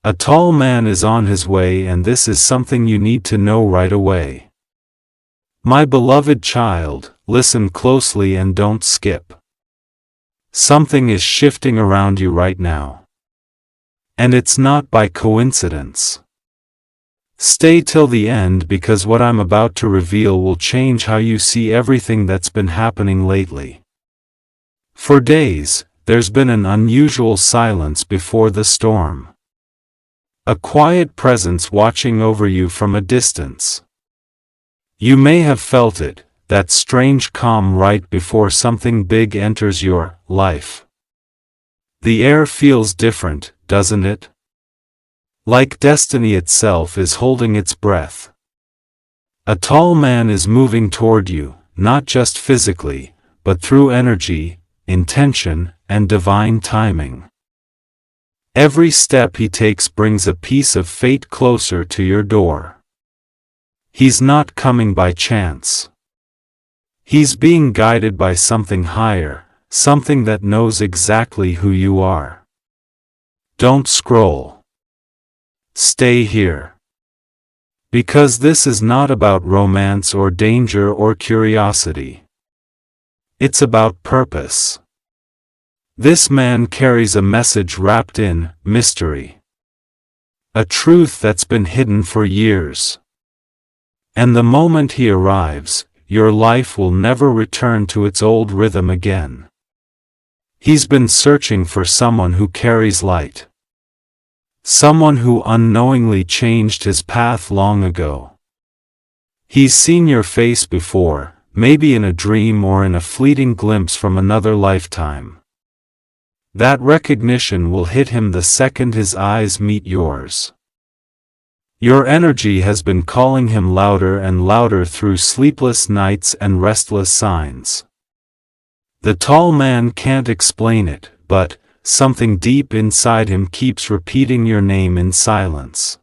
A tall man is on his way, and this is something you need to know right away. My beloved child, listen closely and don't skip. Something is shifting around you right now. And it's not by coincidence. Stay till the end, because what I'm about to reveal will change how you see everything that's been happening lately. For days, there's been an unusual silence before the storm. A quiet presence watching over you from a distance. You may have felt it, that strange calm right before something big enters your life. The air feels different, doesn't it? Like destiny itself is holding its breath. A tall man is moving toward you, not just physically, but through energy, intention, and divine timing. Every step he takes brings a piece of fate closer to your door. He's not coming by chance. He's being guided by something higher, something that knows exactly who you are. Don't scroll. Stay here. Because this is not about romance or danger or curiosity. It's about purpose. This man carries a message wrapped in mystery. A truth that's been hidden for years. And the moment he arrives, your life will never return to its old rhythm again. He's been searching for someone who carries light. Someone who unknowingly changed his path long ago. He's seen your face before, maybe in a dream or in a fleeting glimpse from another lifetime. That recognition will hit him the second his eyes meet yours. Your energy has been calling him louder and louder through sleepless nights and restless signs. The tall man can't explain it, but something deep inside him keeps repeating your name in silence.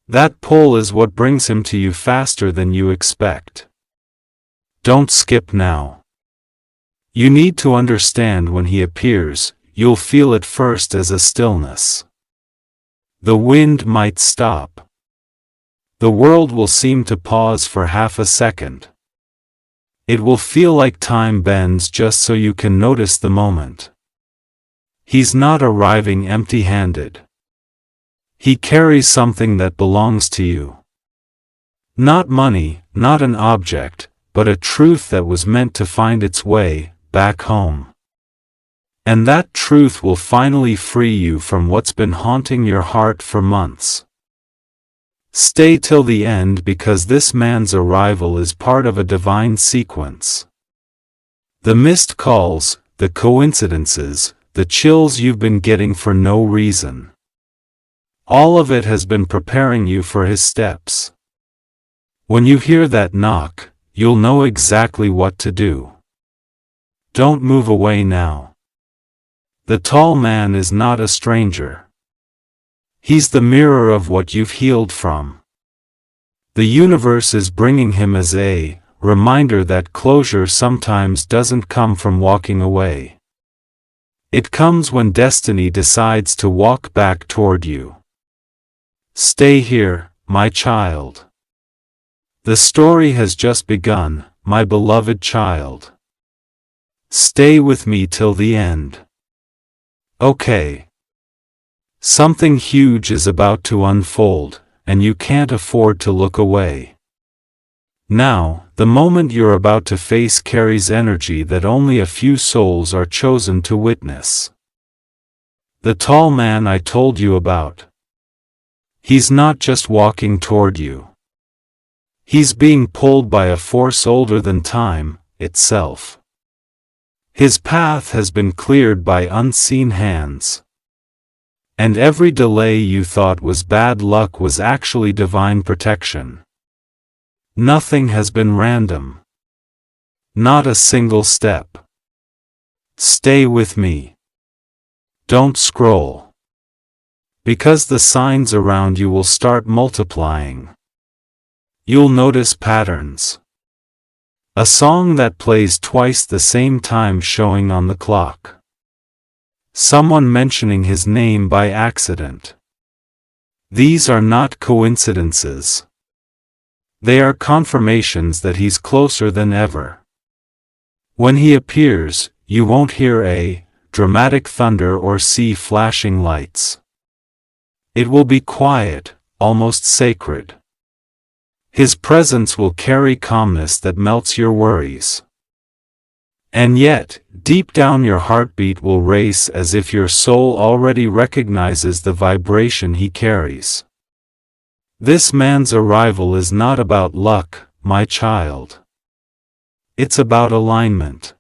That pull is what brings him to you faster than you expect. Don't skip now. You need to understand, when he appears, you'll feel it first as a stillness. The wind might stop. The world will seem to pause for half a second. It will feel like time bends just so you can notice the moment. He's not arriving empty-handed. He carries something that belongs to you. Not money, not an object, but a truth that was meant to find its way back home. And that truth will finally free you from what's been haunting your heart for months. Stay till the end, because this man's arrival is part of a divine sequence. The missed calls, the coincidences, the chills you've been getting for no reason. All of it has been preparing you for his steps. When you hear that knock, you'll know exactly what to do. Don't move away now. The tall man is not a stranger. He's the mirror of what you've healed from. The universe is bringing him as a reminder that closure sometimes doesn't come from walking away. It comes when destiny decides to walk back toward you. Stay here, my child. The story has just begun, my beloved child. Stay with me till the end. Okay. Something huge is about to unfold, and you can't afford to look away. Now, the moment you're about to face carries energy that only a few souls are chosen to witness. The tall man I told you about. He's not just walking toward you. He's being pulled by a force older than time itself. His path has been cleared by unseen hands. And every delay you thought was bad luck was actually divine protection. Nothing has been random. Not a single step. Stay with me. Don't scroll. Because the signs around you will start multiplying. You'll notice patterns. A song that plays twice the same time showing on the clock. Someone mentioning his name by accident. These are not coincidences. They are confirmations that he's closer than ever. When he appears, you won't hear a dramatic thunder or see flashing lights. It will be quiet, almost sacred. His presence will carry calmness that melts your worries. And yet, deep down your heartbeat will race as if your soul already recognizes the vibration he carries. This man's arrival is not about luck, my child. It's about alignment.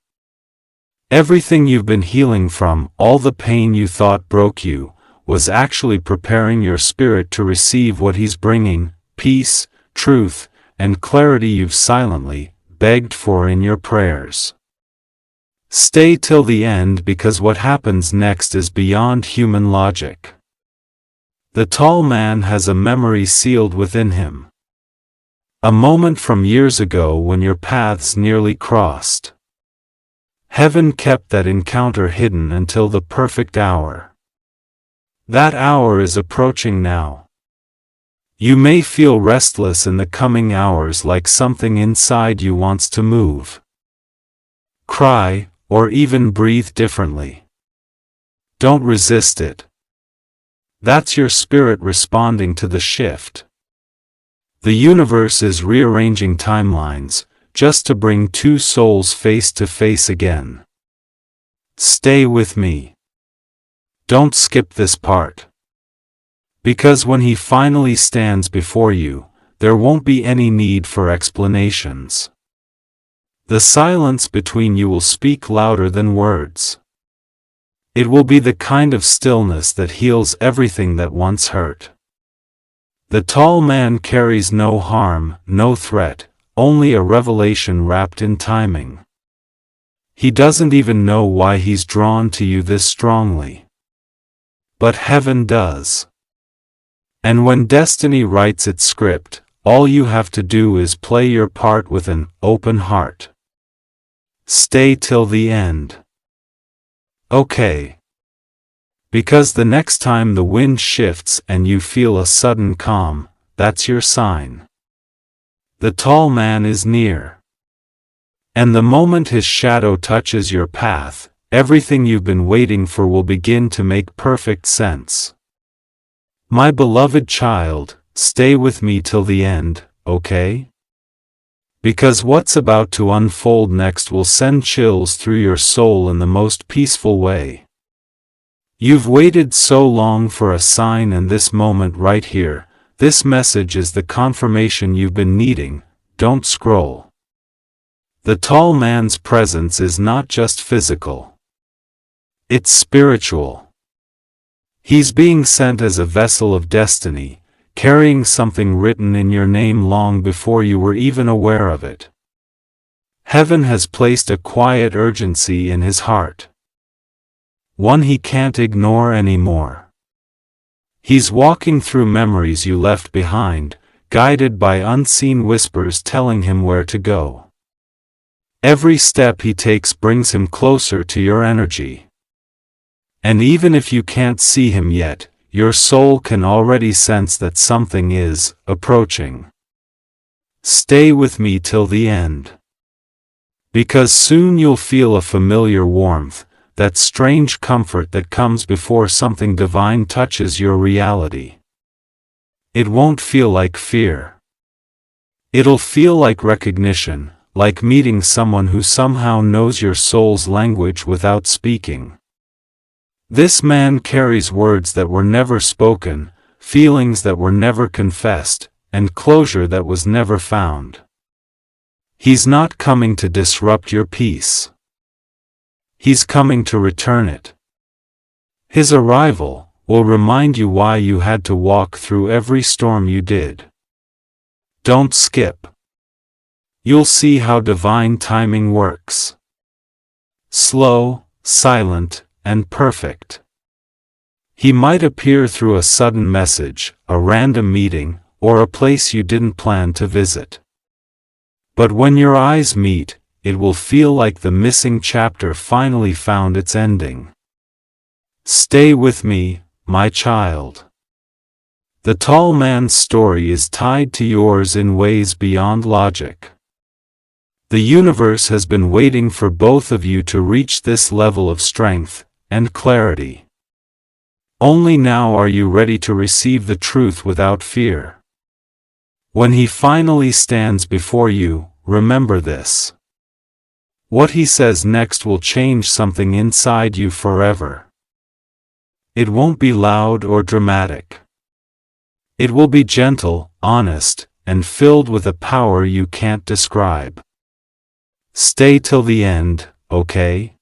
Everything you've been healing from, all the pain you thought broke you, was actually preparing your spirit to receive what he's bringing: peace, truth, and clarity you've silently begged for in your prayers. Stay till the end, because what happens next is beyond human logic. The tall man has a memory sealed within him. A moment from years ago when your paths nearly crossed. Heaven kept that encounter hidden until the perfect hour. That hour is approaching now. You may feel restless in the coming hours, like something inside you wants to move, cry, or even breathe differently. Don't resist it. That's your spirit responding to the shift. The universe is rearranging timelines, just to bring two souls face to face again. Stay with me. Don't skip this part. Because when he finally stands before you, there won't be any need for explanations. The silence between you will speak louder than words. It will be the kind of stillness that heals everything that once hurt. The tall man carries no harm, no threat, only a revelation wrapped in timing. He doesn't even know why he's drawn to you this strongly. But heaven does. And when destiny writes its script, all you have to do is play your part with an open heart. Stay till the end. Okay. Because the next time the wind shifts and you feel a sudden calm, that's your sign. The tall man is near. And the moment his shadow touches your path, everything you've been waiting for will begin to make perfect sense. My beloved child, stay with me till the end, okay? Because what's about to unfold next will send chills through your soul in the most peaceful way. You've waited so long for a sign, and this moment right here, this message is the confirmation you've been needing. Don't scroll. The tall man's presence is not just physical. It's spiritual. He's being sent as a vessel of destiny, carrying something written in your name long before you were even aware of it. Heaven has placed a quiet urgency in his heart. One he can't ignore anymore. He's walking through memories you left behind, guided by unseen whispers telling him where to go. Every step he takes brings him closer to your energy. And even if you can't see him yet, your soul can already sense that something is approaching. Stay with me till the end. Because soon you'll feel a familiar warmth, that strange comfort that comes before something divine touches your reality. It won't feel like fear. It'll feel like recognition, like meeting someone who somehow knows your soul's language without speaking. This man carries words that were never spoken, feelings that were never confessed, and closure that was never found. He's not coming to disrupt your peace. He's coming to return it. His arrival will remind you why you had to walk through every storm you did. Don't skip. You'll see how divine timing works. Slow, silent, and perfect. He might appear through a sudden message, a random meeting, or a place you didn't plan to visit. But when your eyes meet, it will feel like the missing chapter finally found its ending. Stay with me, my child. The tall man's story is tied to yours in ways beyond logic. The universe has been waiting for both of you to reach this level of strength and clarity. Only now are you ready to receive the truth without fear. When he finally stands before you, remember this. What he says next will change something inside you forever. It won't be loud or dramatic. It will be gentle, honest, and filled with a power you can't describe. Stay till the end, okay?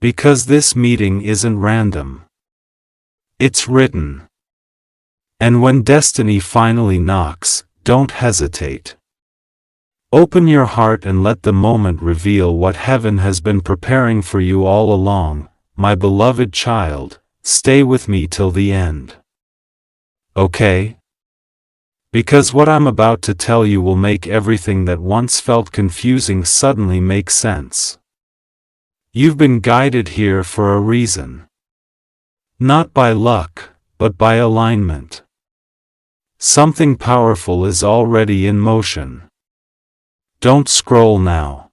Because this meeting isn't random. It's written. And when destiny finally knocks, don't hesitate. Open your heart and let the moment reveal what heaven has been preparing for you all along. My beloved child, stay with me till the end. Okay? Because what I'm about to tell you will make everything that once felt confusing suddenly make sense. You've been guided here for a reason. Not by luck, but by alignment. Something powerful is already in motion. Don't scroll now.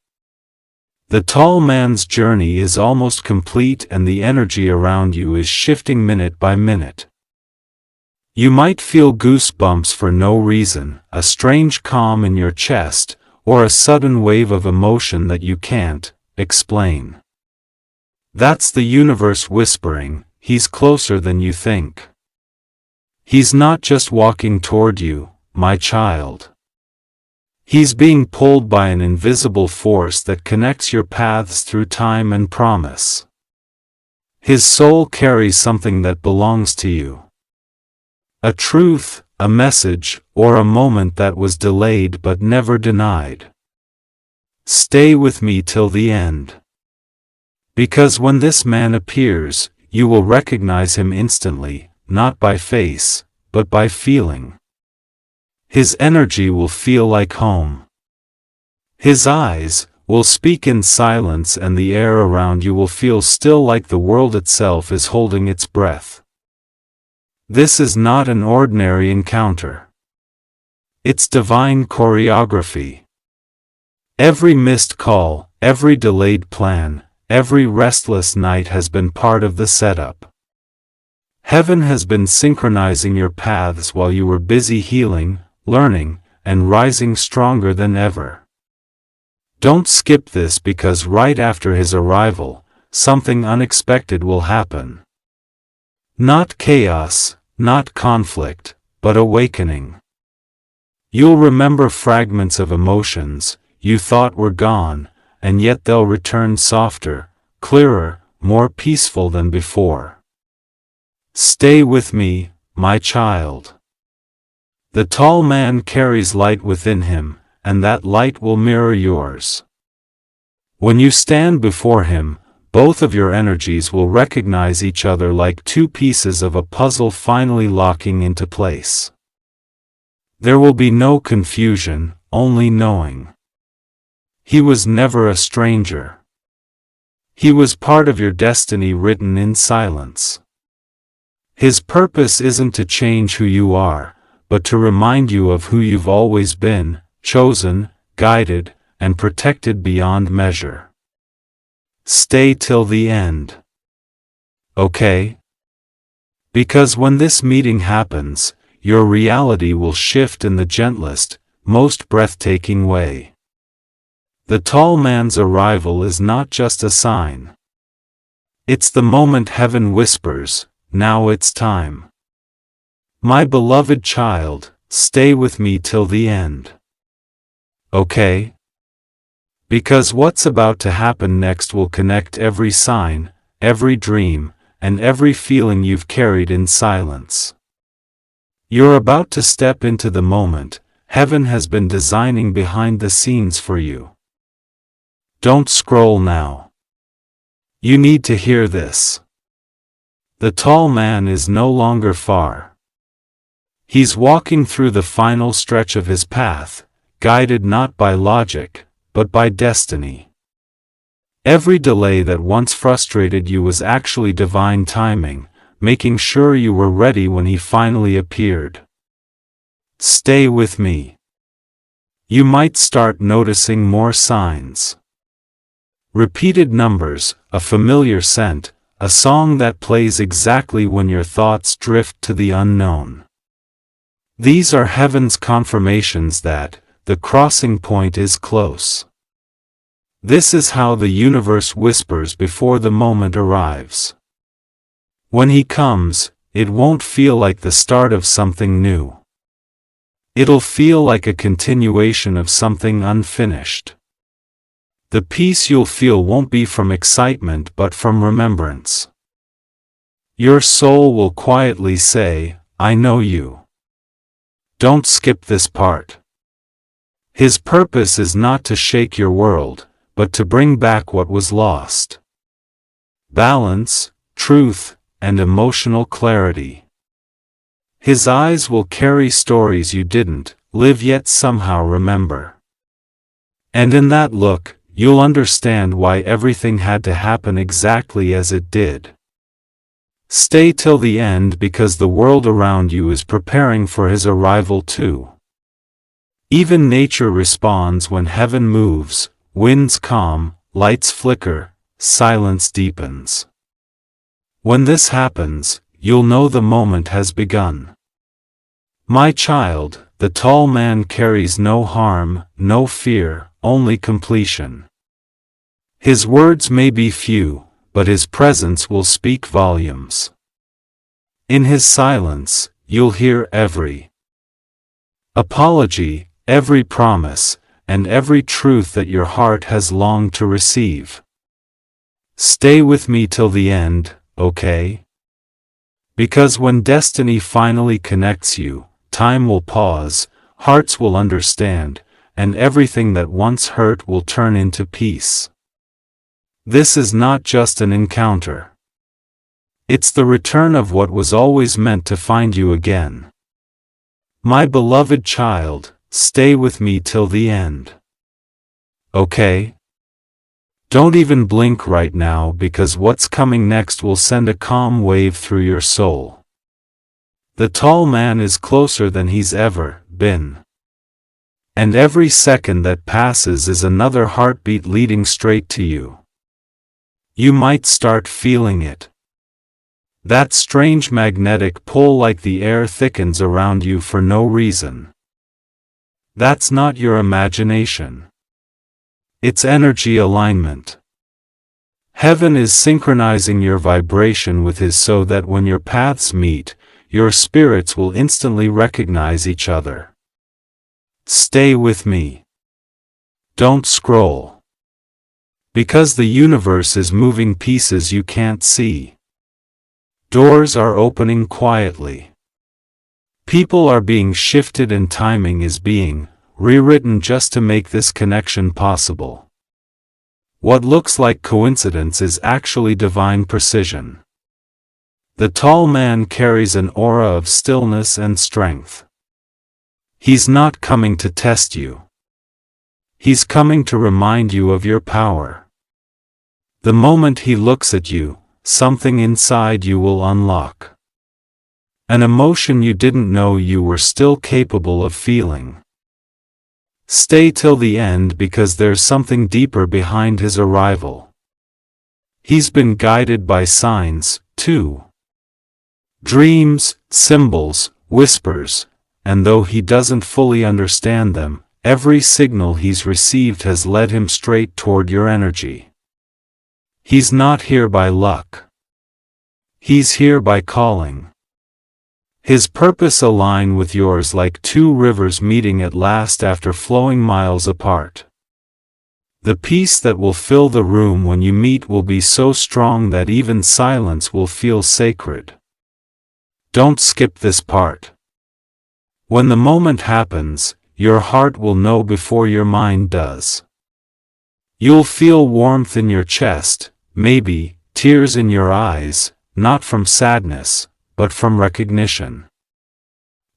The tall man's journey is almost complete and the energy around you is shifting minute by minute. You might feel goosebumps for no reason, a strange calm in your chest, or a sudden wave of emotion that you can't explain. That's the universe whispering, he's closer than you think. He's not just walking toward you, my child. He's being pulled by an invisible force that connects your paths through time and promise. His soul carries something that belongs to you. A truth, a message, or a moment that was delayed but never denied. Stay with me till the end. Because when this man appears, you will recognize him instantly, not by face, but by feeling. His energy will feel like home. His eyes will speak in silence and the air around you will feel still like the world itself is holding its breath. This is not an ordinary encounter. It's divine choreography. Every missed call, every delayed plan, every restless night has been part of the setup. Heaven has been synchronizing your paths while you were busy healing, learning, and rising stronger than ever. Don't skip this because right after his arrival, something unexpected will happen. Not chaos, not conflict, but awakening. You'll remember fragments of emotions you thought were gone, and yet they'll return softer, clearer, more peaceful than before. Stay with me, my child. The tall man carries light within him, and that light will mirror yours. When you stand before him, both of your energies will recognize each other like two pieces of a puzzle finally locking into place. There will be no confusion, only knowing. He was never a stranger. He was part of your destiny written in silence. His purpose isn't to change who you are, but to remind you of who you've always been, chosen, guided, and protected beyond measure. Stay till the end. Okay? Because when this meeting happens, your reality will shift in the gentlest, most breathtaking way. The tall man's arrival is not just a sign. It's the moment heaven whispers, now it's time. My beloved child, stay with me till the end. Okay? Because what's about to happen next will connect every sign, every dream, and every feeling you've carried in silence. You're about to step into the moment heaven has been designing behind the scenes for you. Don't scroll now. You need to hear this. The tall man is no longer far. He's walking through the final stretch of his path, guided not by logic, but by destiny. Every delay that once frustrated you was actually divine timing, making sure you were ready when he finally appeared. Stay with me. You might start noticing more signs. Repeated numbers, a familiar scent, a song that plays exactly when your thoughts drift to the unknown. These are heaven's confirmations that the crossing point is close. This is how the universe whispers before the moment arrives. When he comes, it won't feel like the start of something new. It'll feel like a continuation of something unfinished. The peace you'll feel won't be from excitement but from remembrance. Your soul will quietly say, I know you. Don't skip this part. His purpose is not to shake your world, but to bring back what was lost. Balance, truth, and emotional clarity. His eyes will carry stories you didn't live yet somehow remember. And in that look, you'll understand why everything had to happen exactly as it did. Stay till the end because the world around you is preparing for his arrival too. Even nature responds when heaven moves, winds calm, lights flicker, silence deepens. When this happens, you'll know the moment has begun. My child, the tall man carries no harm, no fear, only completion. His words may be few, but his presence will speak volumes. In his silence, you'll hear every apology, every promise, and every truth that your heart has longed to receive. Stay with me till the end, okay? Because when destiny finally connects you, time will pause, hearts will understand, and everything that once hurt will turn into peace. This is not just an encounter. It's the return of what was always meant to find you again. My beloved child, stay with me till the end. Okay? Don't even blink right now because what's coming next will send a calm wave through your soul. The tall man is closer than he's ever been. And every second that passes is another heartbeat leading straight to you. You might start feeling it. That strange magnetic pull like the air thickens around you for no reason. That's not your imagination. It's energy alignment. Heaven is synchronizing your vibration with his so that when your paths meet, your spirits will instantly recognize each other. Stay with me. Don't scroll. Because the universe is moving pieces you can't see. Doors are opening quietly. People are being shifted and timing is being rewritten just to make this connection possible. What looks like coincidence is actually divine precision. The tall man carries an aura of stillness and strength. He's not coming to test you. He's coming to remind you of your power. The moment he looks at you, something inside you will unlock. An emotion you didn't know you were still capable of feeling. Stay till the end because there's something deeper behind his arrival. He's been guided by signs, too. Dreams, symbols, whispers, and though he doesn't fully understand them, every signal he's received has led him straight toward your energy. He's not here by luck. He's here by calling. His purpose aligns with yours like two rivers meeting at last after flowing miles apart. The peace that will fill the room when you meet will be so strong that even silence will feel sacred. Don't skip this part. When the moment happens, your heart will know before your mind does. You'll feel warmth in your chest, maybe tears in your eyes, not from sadness, but from recognition.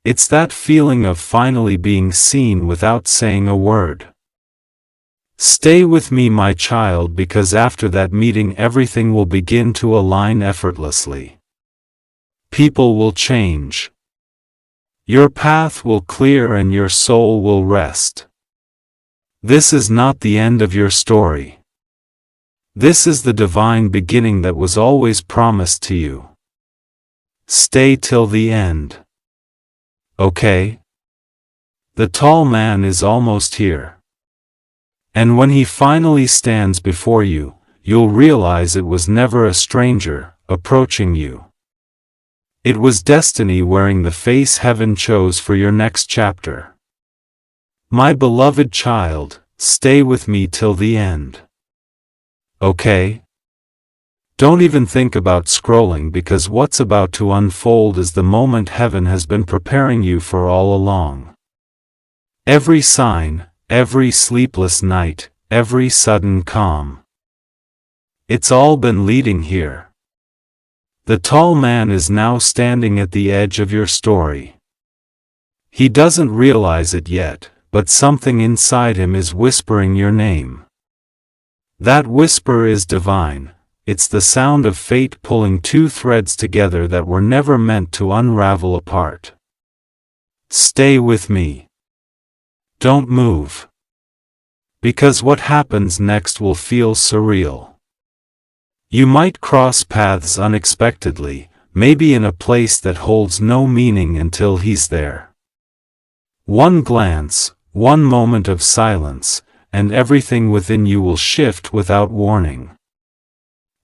It's that feeling of finally being seen without saying a word. Stay with me, my child, because after that meeting everything will begin to align effortlessly. People will change. Your path will clear and your soul will rest. This is not the end of your story. This is the divine beginning that was always promised to you. Stay till the end. Okay? The tall man is almost here. And when he finally stands before you, you'll realize it was never a stranger approaching you. It was destiny wearing the face heaven chose for your next chapter. My beloved child, stay with me till the end. Okay? Don't even think about scrolling because what's about to unfold is the moment heaven has been preparing you for all along. Every sign, every sleepless night, every sudden calm. It's all been leading here. The tall man is now standing at the edge of your story. He doesn't realize it yet, but something inside him is whispering your name. That whisper is divine. It's the sound of fate pulling two threads together that were never meant to unravel apart. Stay with me. Don't move. Because what happens next will feel surreal. You might cross paths unexpectedly, maybe in a place that holds no meaning until he's there. One glance, one moment of silence, and everything within you will shift without warning.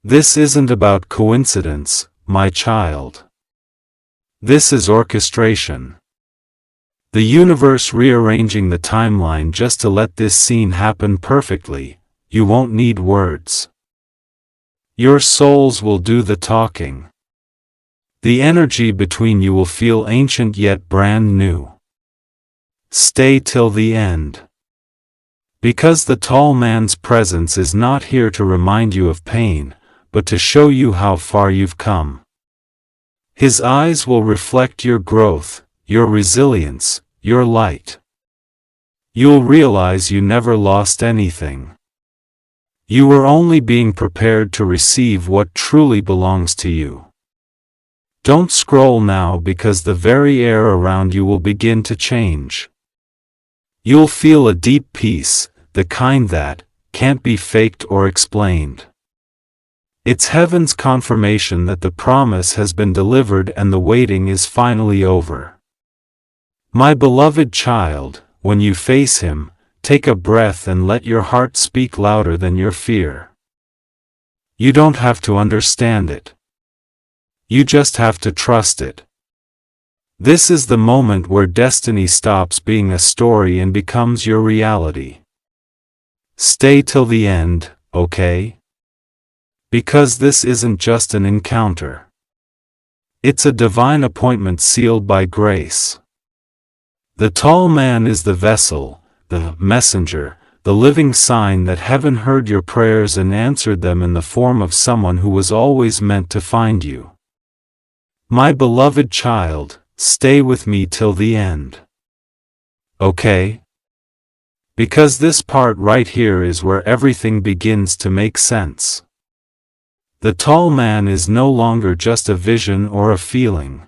This isn't about coincidence, my child. This is orchestration. The universe rearranging the timeline just to let this scene happen perfectly. You won't need words. Your souls will do the talking. The energy between you will feel ancient yet brand new. Stay till the end. Because the tall man's presence is not here to remind you of pain, but to show you how far you've come. His eyes will reflect your growth, your resilience, your light. You'll realize you never lost anything. You were only being prepared to receive what truly belongs to you. Don't scroll now because the very air around you will begin to change. You'll feel a deep peace, the kind that can't be faked or explained. It's heaven's confirmation that the promise has been delivered and the waiting is finally over. My beloved child, when you face him, take a breath and let your heart speak louder than your fear. You don't have to understand it. You just have to trust it. This is the moment where destiny stops being a story and becomes your reality. Stay till the end, okay? Because this isn't just an encounter. It's a divine appointment sealed by grace. The tall man is the vessel, the messenger, the living sign that heaven heard your prayers and answered them in the form of someone who was always meant to find you. My beloved child, stay with me till the end. Okay? Because this part right here is where everything begins to make sense. The tall man is no longer just a vision or a feeling.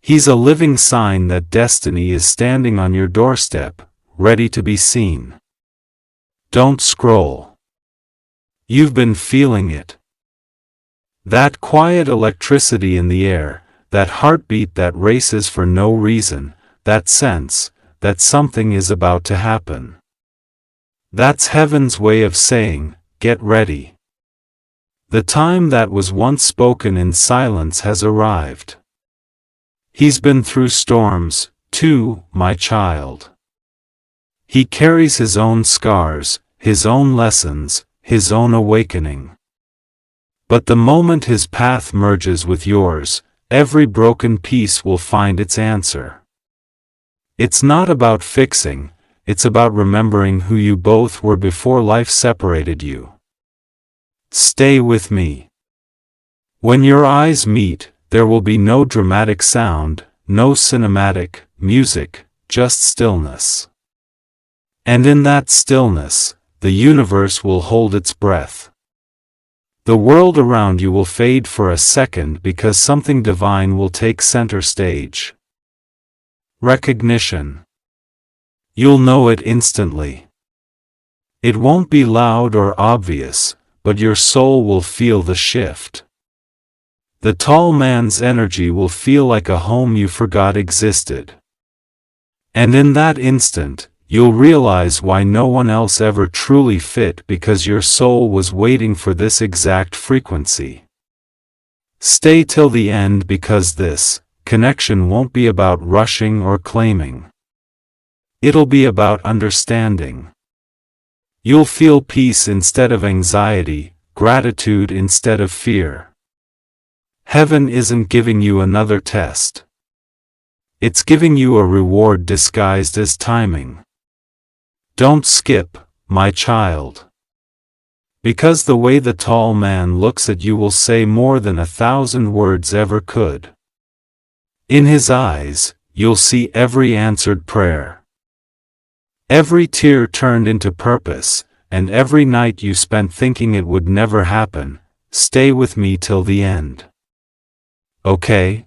He's a living sign that destiny is standing on your doorstep, ready to be seen. Don't scroll. You've been feeling it. That quiet electricity in the air, that heartbeat that races for no reason, that sense that something is about to happen. That's heaven's way of saying, get ready. The time that was once spoken in silence has arrived. He's been through storms, too, my child. He carries his own scars, his own lessons, his own awakening. But the moment his path merges with yours, every broken piece will find its answer. It's not about fixing, it's about remembering who you both were before life separated you. Stay with me. When your eyes meet, there will be no dramatic sound, no cinematic music, just stillness. And in that stillness, the universe will hold its breath. The world around you will fade for a second because something divine will take center stage. Recognition. You'll know it instantly. It won't be loud or obvious, but your soul will feel the shift. The tall man's energy will feel like a home you forgot existed. And in that instant, you'll realize why no one else ever truly fit, because your soul was waiting for this exact frequency. Stay till the end, because this connection won't be about rushing or claiming. It'll be about understanding. You'll feel peace instead of anxiety, gratitude instead of fear. Heaven isn't giving you another test. It's giving you a reward disguised as timing. Don't skip, my child. Because the way the tall man looks at you will say more than 1,000 words ever could. In his eyes, you'll see every answered prayer. Every tear turned into purpose, and every night you spent thinking it would never happen. Stay with me till the end. Okay?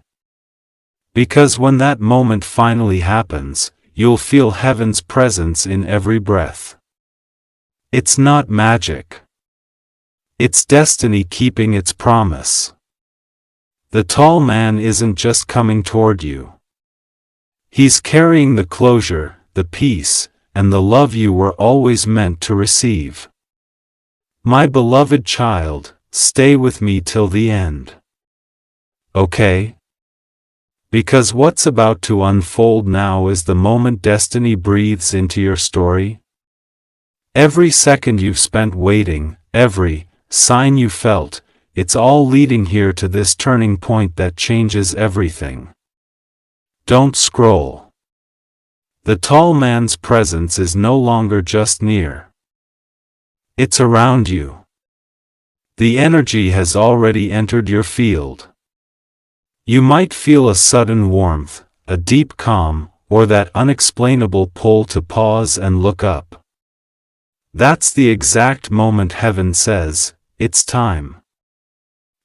Because when that moment finally happens, you'll feel heaven's presence in every breath. It's not magic. It's destiny keeping its promise. The tall man isn't just coming toward you. He's carrying the closure, the peace, and the love you were always meant to receive. My beloved child, stay with me till the end. Okay? Because what's about to unfold now is the moment destiny breathes into your story. Every second you've spent waiting, every sign you felt, it's all leading here to this turning point that changes everything. Don't scroll. The tall man's presence is no longer just near. It's around you. The energy has already entered your field. You might feel a sudden warmth, a deep calm, or that unexplainable pull to pause and look up. That's the exact moment heaven says, it's time.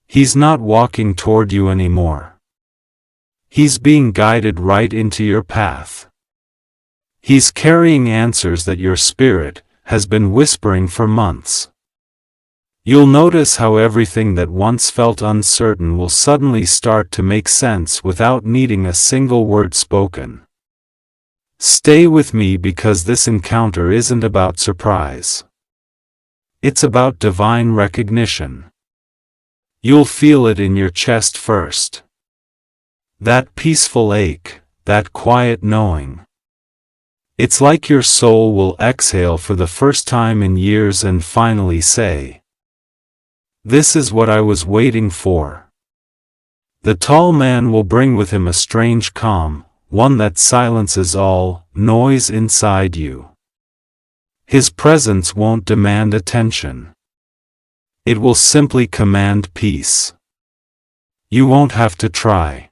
He's not walking toward you anymore. He's being guided right into your path. He's carrying answers that your spirit has been whispering for months. You'll notice how everything that once felt uncertain will suddenly start to make sense without needing a single word spoken. Stay with me, because this encounter isn't about surprise. It's about divine recognition. You'll feel it in your chest first. That peaceful ache, that quiet knowing. It's like your soul will exhale for the first time in years and finally say, "This is what I was waiting for." The tall man will bring with him a strange calm, one that silences all noise inside you. His presence won't demand attention. It will simply command peace. You won't have to try.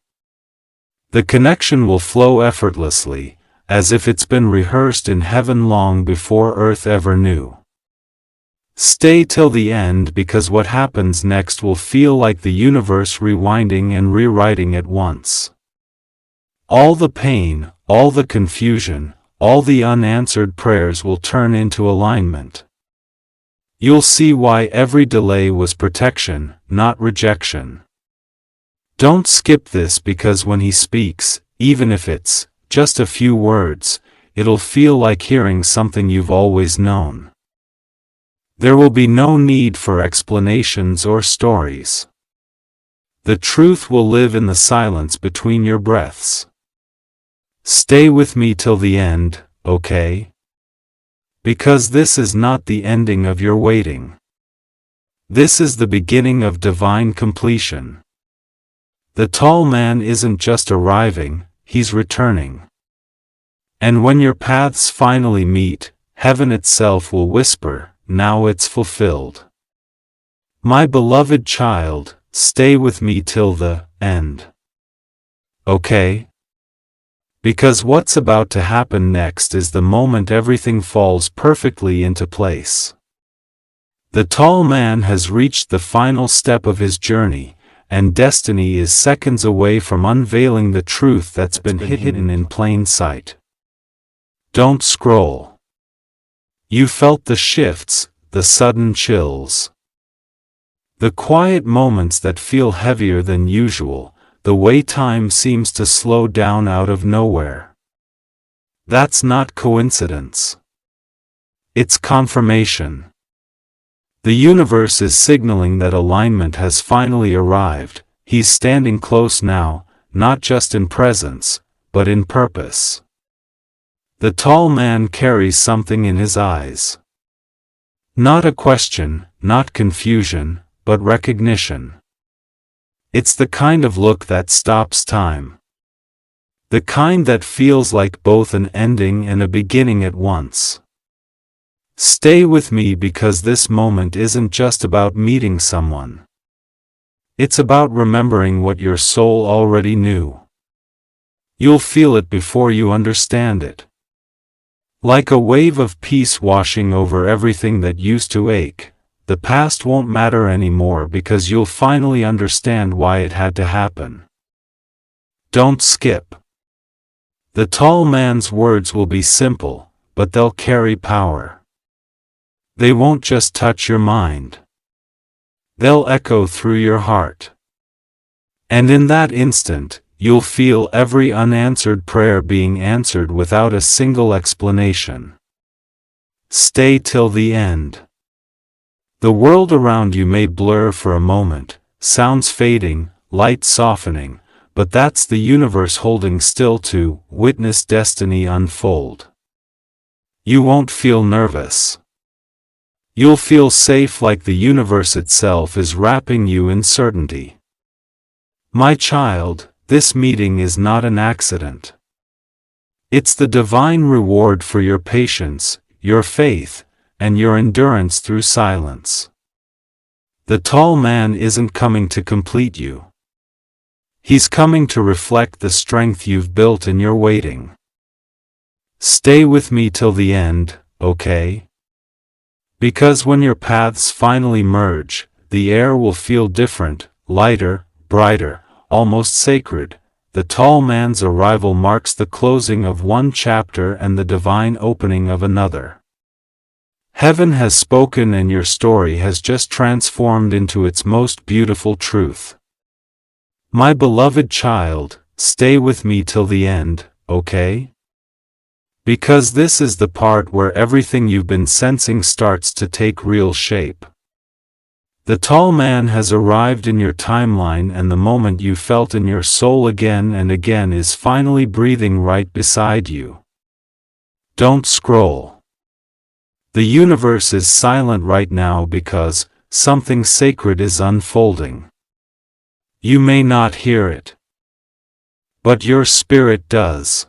The connection will flow effortlessly, as if it's been rehearsed in heaven long before earth ever knew. Stay till the end, because what happens next will feel like the universe rewinding and rewriting at once. All the pain, all the confusion, all the unanswered prayers will turn into alignment. You'll see why every delay was protection, not rejection. Don't skip this, because when he speaks, even if it's just a few words, it'll feel like hearing something you've always known. There will be no need for explanations or stories. The truth will live in the silence between your breaths. Stay with me till the end, okay? Because this is not the ending of your waiting. This is the beginning of divine completion. The tall man isn't just arriving, he's returning. And when your paths finally meet, heaven itself will whisper, "Now it's fulfilled." My beloved child, stay with me till the end. Okay? Because what's about to happen next is the moment everything falls perfectly into place. The tall man has reached the final step of his journey, and destiny is seconds away from unveiling the truth that's been hidden in plain sight. Don't scroll. You felt the shifts, the sudden chills. The quiet moments that feel heavier than usual, the way time seems to slow down out of nowhere. That's not coincidence. It's confirmation. The universe is signaling that alignment has finally arrived. He's standing close now, not just in presence, but in purpose. The tall man carries something in his eyes. Not a question, not confusion, but recognition. It's the kind of look that stops time. The kind that feels like both an ending and a beginning at once. Stay with me, because this moment isn't just about meeting someone. It's about remembering what your soul already knew. You'll feel it before you understand it. Like a wave of peace washing over everything that used to ache, the past won't matter anymore, because you'll finally understand why it had to happen. Don't skip. The tall man's words will be simple, but they'll carry power. They won't just touch your mind. They'll echo through your heart. And in that instant, you'll feel every unanswered prayer being answered without a single explanation. Stay till the end. The world around you may blur for a moment, sounds fading, light softening, but that's the universe holding still to witness destiny unfold. You won't feel nervous. You'll feel safe, like the universe itself is wrapping you in certainty. My child, this meeting is not an accident. It's the divine reward for your patience, your faith, and your endurance through silence. The tall man isn't coming to complete you. He's coming to reflect the strength you've built in your waiting. Stay with me till the end, okay? Because when your paths finally merge, the air will feel different, lighter, brighter, almost sacred. The tall man's arrival marks the closing of one chapter and the divine opening of another. Heaven has spoken, and your story has just transformed into its most beautiful truth. My beloved child, stay with me till the end, okay? Because this is the part where everything you've been sensing starts to take real shape. The tall man has arrived in your timeline, and the moment you felt in your soul again and again is finally breathing right beside you. Don't scroll. The universe is silent right now because something sacred is unfolding. You may not hear it, but your spirit does.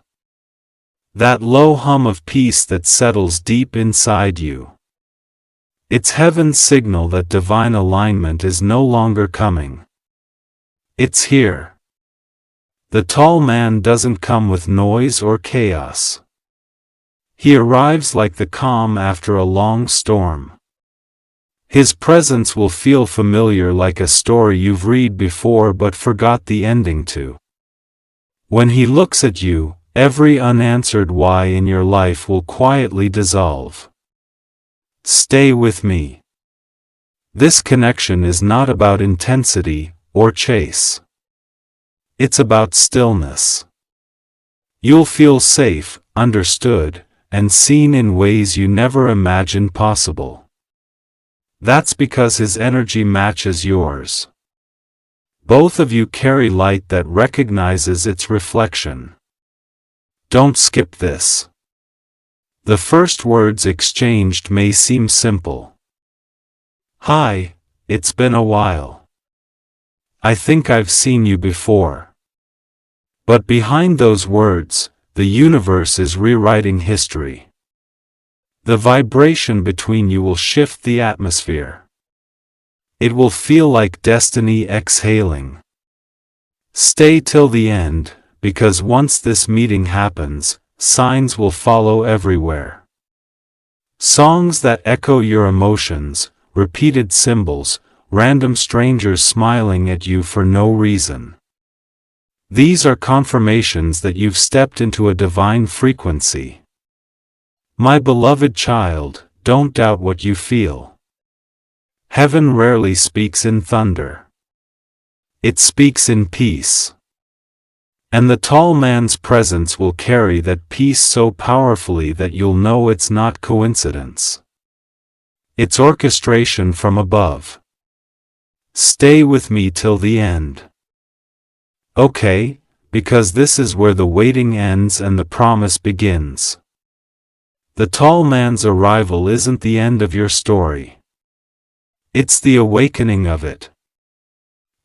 That low hum of peace that settles deep inside you. It's heaven's signal that divine alignment is no longer coming. It's here. The tall man doesn't come with noise or chaos. He arrives like the calm after a long storm. His presence will feel familiar, like a story you've read before but forgot the ending to. When he looks at you, every unanswered why in your life will quietly dissolve. Stay with me. This connection is not about intensity or chase. It's about stillness. You'll feel safe, understood, and seen in ways you never imagined possible. That's because his energy matches yours. Both of you carry light that recognizes its reflection. Don't skip this. The first words exchanged may seem simple. Hi, it's been a while. I think I've seen you before. But behind those words, the universe is rewriting history. The vibration between you will shift the atmosphere. It will feel like destiny exhaling. Stay till the end, because once this meeting happens, signs will follow everywhere. Songs that echo your emotions, repeated symbols, random strangers smiling at you for no reason. These are confirmations that you've stepped into a divine frequency. My beloved child, don't doubt what you feel. Heaven rarely speaks in thunder. It speaks in peace. And the tall man's presence will carry that peace so powerfully that you'll know it's not coincidence. It's orchestration from above. Stay with me till the end. Okay, because this is where the waiting ends and the promise begins. The tall man's arrival isn't the end of your story. It's the awakening of it.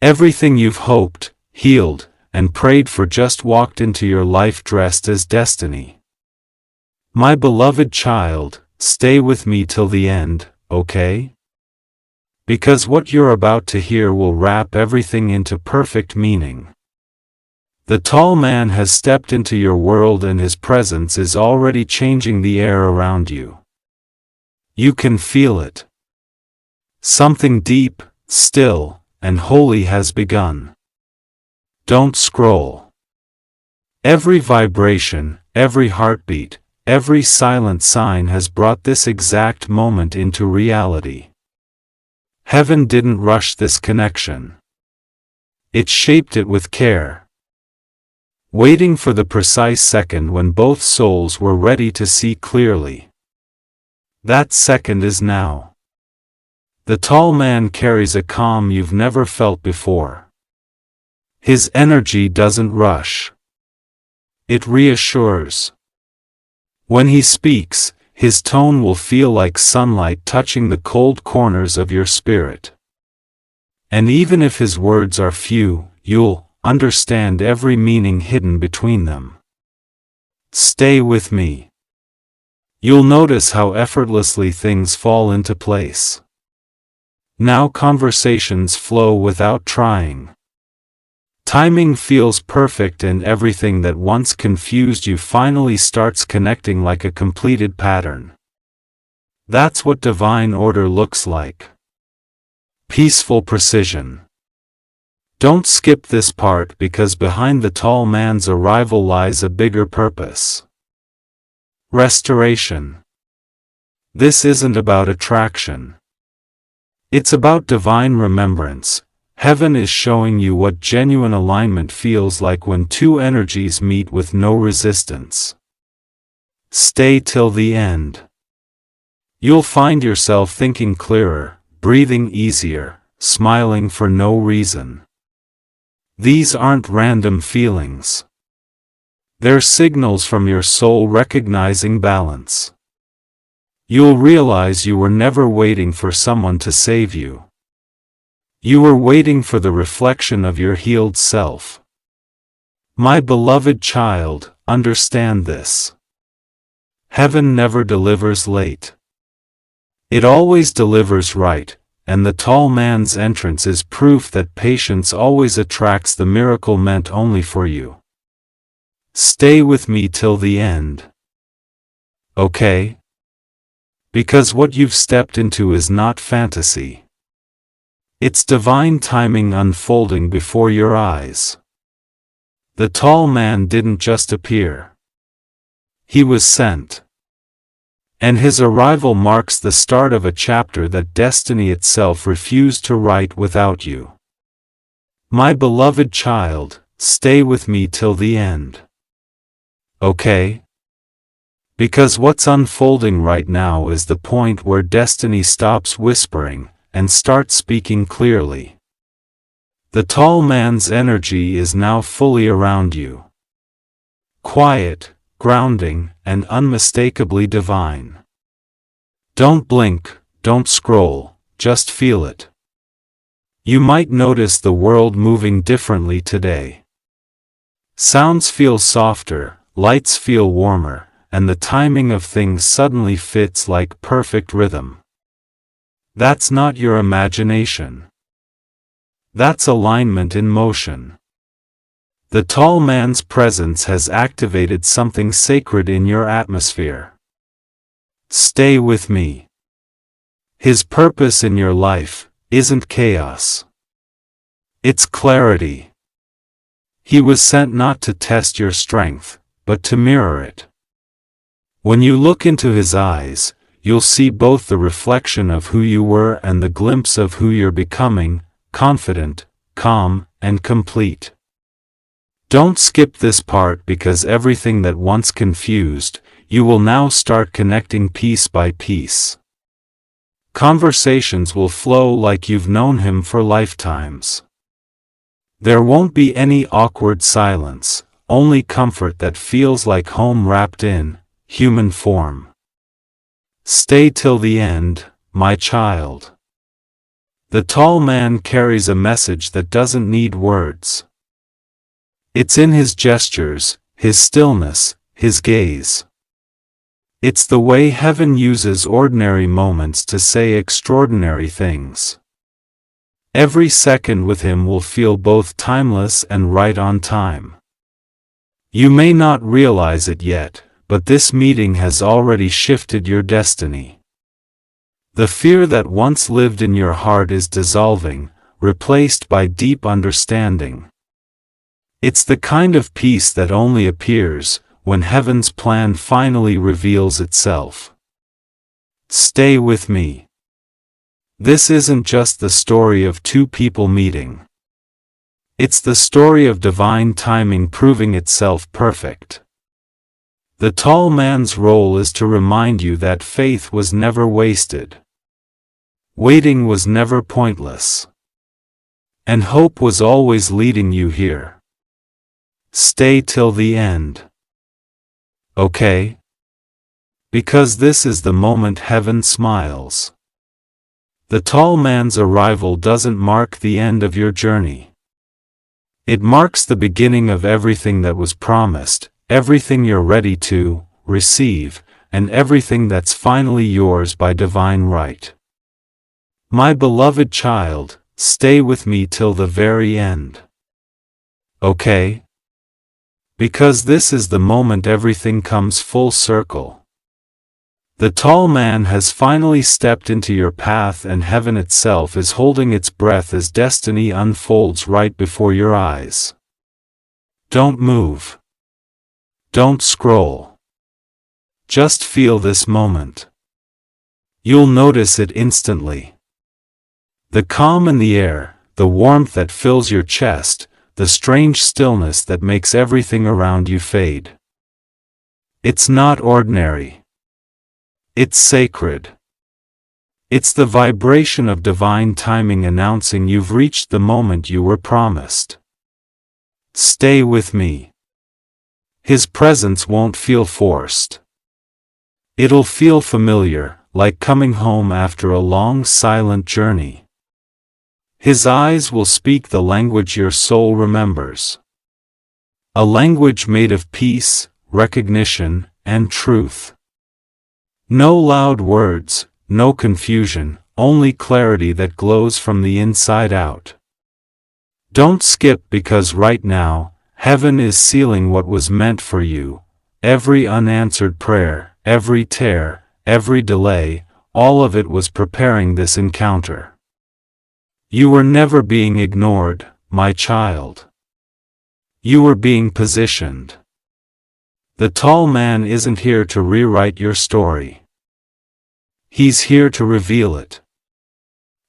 Everything you've hoped, healed, and prayed for just walked into your life dressed as destiny. My beloved child, stay with me till the end, okay? Because what you're about to hear will wrap everything into perfect meaning. The tall man has stepped into your world and his presence is already changing the air around you. You can feel it. Something deep, still, and holy has begun. Don't scroll. Every vibration, every heartbeat, every silent sign has brought this exact moment into reality. Heaven didn't rush this connection. It shaped it with care. Waiting for the precise second when both souls were ready to see clearly. That second is now. The tall man carries a calm you've never felt before. His energy doesn't rush. It reassures. When he speaks, his tone will feel like sunlight touching the cold corners of your spirit. And even if his words are few, you'll understand every meaning hidden between them. Stay with me. You'll notice how effortlessly things fall into place. Now conversations flow without trying. Timing feels perfect and everything that once confused you finally starts connecting like a completed pattern. That's what divine order looks like. Peaceful precision. Don't skip this part because behind the tall man's arrival lies a bigger purpose. Restoration. This isn't about attraction. It's about divine remembrance. Heaven is showing you what genuine alignment feels like when two energies meet with no resistance. Stay till the end. You'll find yourself thinking clearer, breathing easier, smiling for no reason. These aren't random feelings. They're signals from your soul recognizing balance. You'll realize you were never waiting for someone to save you. You were waiting for the reflection of your healed self. My beloved child, understand this. Heaven never delivers late. It always delivers right, and the tall man's entrance is proof that patience always attracts the miracle meant only for you. Stay with me till the end. Okay? Because what you've stepped into is not fantasy. It's divine timing unfolding before your eyes. The tall man didn't just appear. He was sent. And his arrival marks the start of a chapter that destiny itself refused to write without you. My beloved child, stay with me till the end. Okay? Because what's unfolding right now is the point where destiny stops whispering and starts speaking clearly. The tall man's energy is now fully around you. Quiet, grounding, and unmistakably divine. Don't blink, don't scroll, just feel it. You might notice the world moving differently today. Sounds feel softer, lights feel warmer, and the timing of things suddenly fits like perfect rhythm. That's not your imagination. That's alignment in motion. The tall man's presence has activated something sacred in your atmosphere. Stay with me. His purpose in your life isn't chaos. It's clarity. He was sent not to test your strength, but to mirror it. When you look into his eyes, you'll see both the reflection of who you were and the glimpse of who you're becoming, confident, calm, and complete. Don't skip this part, because everything that once confused, you will now start connecting piece by piece. Conversations will flow like you've known him for lifetimes. There won't be any awkward silence, only comfort that feels like home wrapped in human form. Stay till the end, my child. The tall man carries a message that doesn't need words. It's in his gestures, his stillness, his gaze. It's the way heaven uses ordinary moments to say extraordinary things. Every second with him will feel both timeless and right on time. You may not realize it yet, but this meeting has already shifted your destiny. The fear that once lived in your heart is dissolving, replaced by deep understanding. It's the kind of peace that only appears when heaven's plan finally reveals itself. Stay with me. This isn't just the story of two people meeting. It's the story of divine timing proving itself perfect. The tall man's role is to remind you that faith was never wasted. Waiting was never pointless. And hope was always leading you here. Stay till the end. Okay? Because this is the moment heaven smiles. The tall man's arrival doesn't mark the end of your journey. It marks the beginning of everything that was promised, everything you're ready to receive, and everything that's finally yours by divine right. My beloved child, stay with me till the very end. Okay? Because this is the moment everything comes full circle. The tall man has finally stepped into your path, and heaven itself is holding its breath as destiny unfolds right before your eyes. Don't move. Don't scroll. Just feel this moment. You'll notice it instantly. The calm in the air, the warmth that fills your chest, the strange stillness that makes everything around you fade. It's not ordinary. It's sacred. It's the vibration of divine timing announcing you've reached the moment you were promised. Stay with me. His presence won't feel forced. It'll feel familiar, like coming home after a long silent journey. His eyes will speak the language your soul remembers. A language made of peace, recognition, and truth. No loud words, no confusion, only clarity that glows from the inside out. Don't skip, because right now, heaven is sealing what was meant for you. Every unanswered prayer, every tear, every delay, all of it was preparing this encounter. You were never being ignored, my child. You were being positioned. The tall man isn't here to rewrite your story. He's here to reveal it.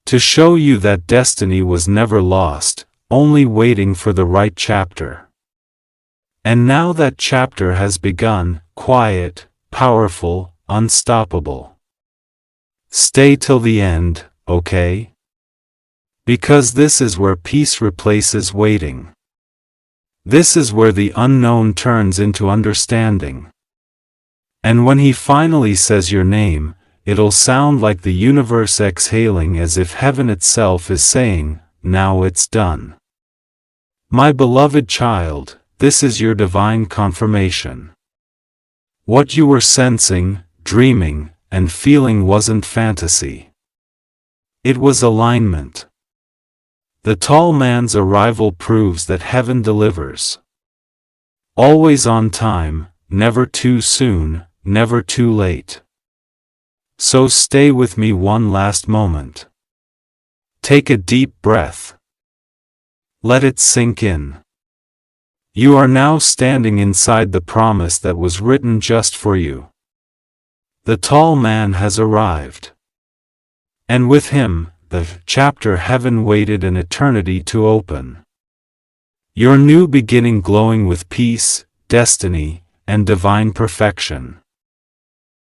To show you that destiny was never lost, only waiting for the right chapter. And now that chapter has begun, quiet, powerful, unstoppable. Stay till the end, okay? Because this is where peace replaces waiting. This is where the unknown turns into understanding. And when he finally says your name, it'll sound like the universe exhaling, as if heaven itself is saying, now it's done. My beloved child, this is your divine confirmation. What you were sensing, dreaming, and feeling wasn't fantasy. It was alignment. The tall man's arrival proves that heaven delivers. Always on time, never too soon, never too late. So stay with me one last moment. Take a deep breath. Let it sink in. You are now standing inside the promise that was written just for you. The tall man has arrived. And with him, the chapter heaven waited an eternity to open. Your new beginning glowing with peace, destiny, and divine perfection.